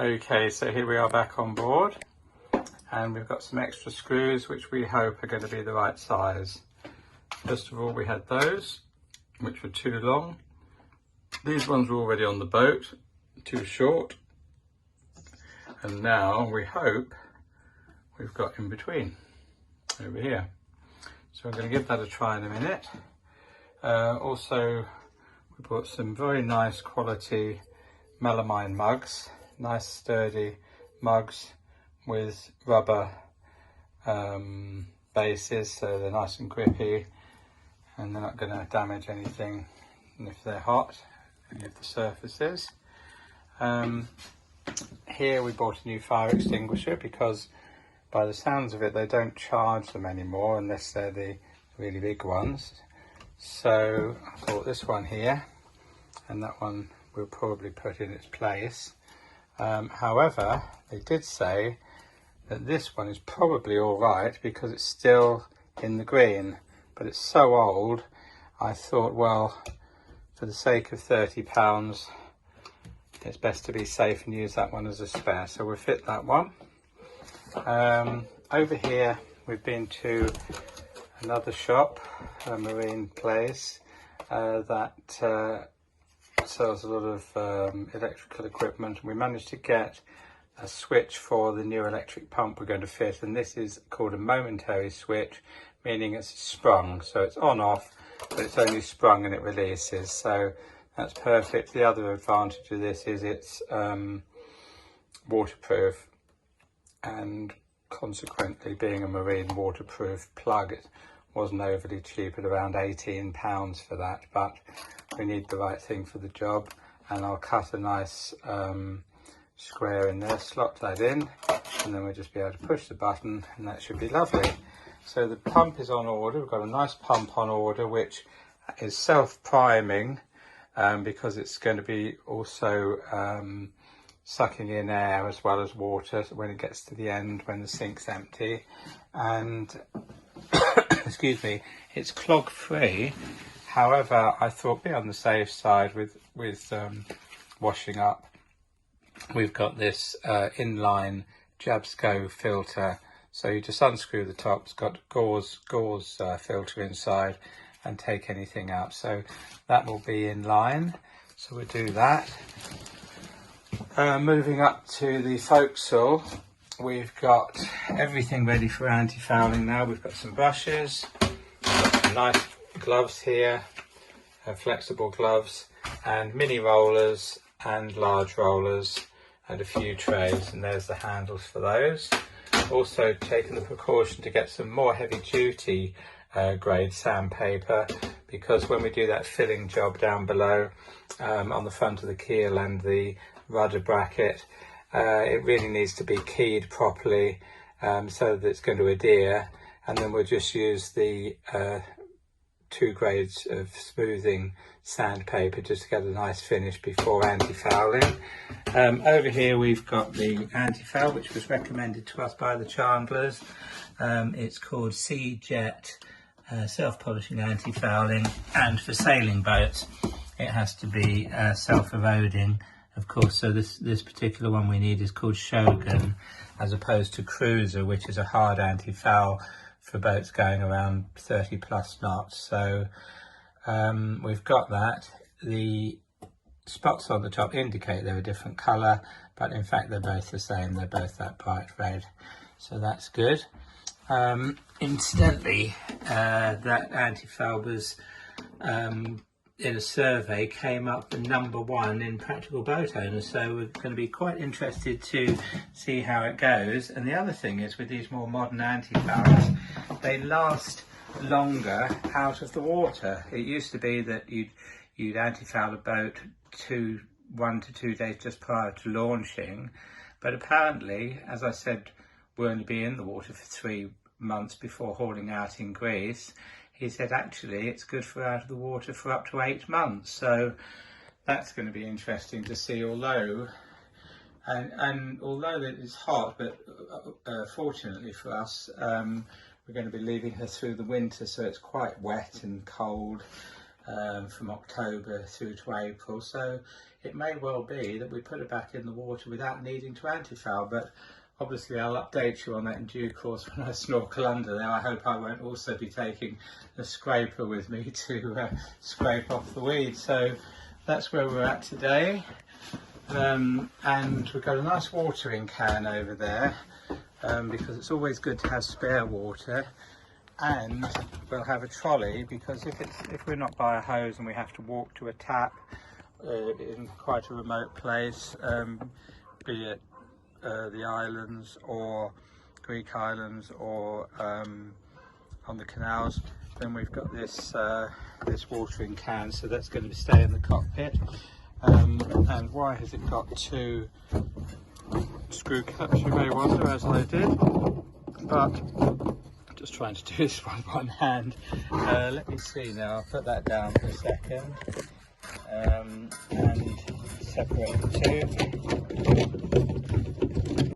Okay, so here we are back on board, and we've got some extra screws which we hope are going to be the right size. First of all, we had those which were too long. These ones were already on the boat, too short, and now we hope we've got in between over here. So I'm going to give that a try in a minute. Also, we bought some very nice quality melamine mugs, nice sturdy mugs with rubber bases, so they're nice and grippy and they're not going to damage anything if they're hot, any of the surfaces. Here we bought a new fire extinguisher because by the sounds of it they don't charge them anymore unless they're the really big ones. So I bought this one here, and that one we'll probably put in its place. However, they did say that this one is probably all right because it's still in the green, but it's so old I thought, well, for the sake of £30 it's best to be safe and use that one as a spare, so we'll fit that one. Over here we've been to another shop, a marine place that sells a lot of electrical equipment. We managed to get a switch for the new electric pump we're going to fit, and this is called a momentary switch, meaning it's sprung, so it's on off, but it's only sprung and it releases, so that's perfect. The other advantage of this is it's waterproof, and consequently being a marine waterproof plug, it wasn't overly cheap at around £18 for that, but we need the right thing for the job, and I'll cut a nice square in there, slot that in, and then we'll just be able to push the button and that should be lovely. So the pump is on order. We've got a nice pump on order which is self-priming because it's going to be also sucking in air as well as water when it gets to the end, when the sink's empty. And excuse me, it's clog free. However, I thought, be on the safe side with washing up. We've got this inline Jabsco filter, so you just unscrew the top. It's got gauze filter inside and take anything out, so that will be in line, so we'll do that. Moving up to the forecastle, we've got everything ready for anti-fouling now. We've got some brushes, some nice gloves here, flexible gloves, and mini rollers and large rollers, and a few trays, and there's the handles for those. Also taken the precaution to get some more heavy duty grade sandpaper, because when we do that filling job down below on the front of the keel and the rudder bracket, it really needs to be keyed properly so that it's going to adhere, and then we'll just use the 2 grades of smoothing sandpaper just to get a nice finish before anti-fouling. Over here we've got the anti-foul, which was recommended to us by the Chandlers. It's called Sea Jet self-polishing anti-fouling, and for sailing boats it has to be self-eroding, of course, so this particular one we need is called Shogun, as opposed to Cruiser, which is a hard anti-foul for boats going around 30 plus knots. So we've got that. The spots on the top indicate they're a different colour, but in fact they're both the same. They're both that bright red, so that's good. Incidentally, that anti-foul was in a survey came up the #1 in practical boat owners, so we're going to be quite interested to see how it goes. And the other thing is, with these more modern anti-fouls, they last longer out of the water. It used to be that you'd anti-foul a boat 1 to 2 days just prior to launching, but apparently, as I said, we'll only be in the water for 3 months before hauling out in Greece. He said actually it's good for out of the water for up to 8 months, so that's going to be interesting to see. Although although it's hot, but fortunately for us, we're going to be leaving her through the winter, so it's quite wet and cold, from October through to April, so it may well be that we put it back in the water without needing to anti-foul, but obviously I'll update you on that in due course when I snorkel under there. I hope I won't also be taking a scraper with me to scrape off the weeds. So that's where we're at today, and we've got a nice watering can over there, because it's always good to have spare water. And we'll have a trolley, because if we're not by a hose and we have to walk to a tap in quite a remote place, be it the islands or Greek islands or on the canals, then we've got this this watering can, so that's going to stay in the cockpit. And why has it got two screw caps, you may wonder, as I did, but just trying to do this with one hand. Let me see now, I'll put that down for a second, and separate the two.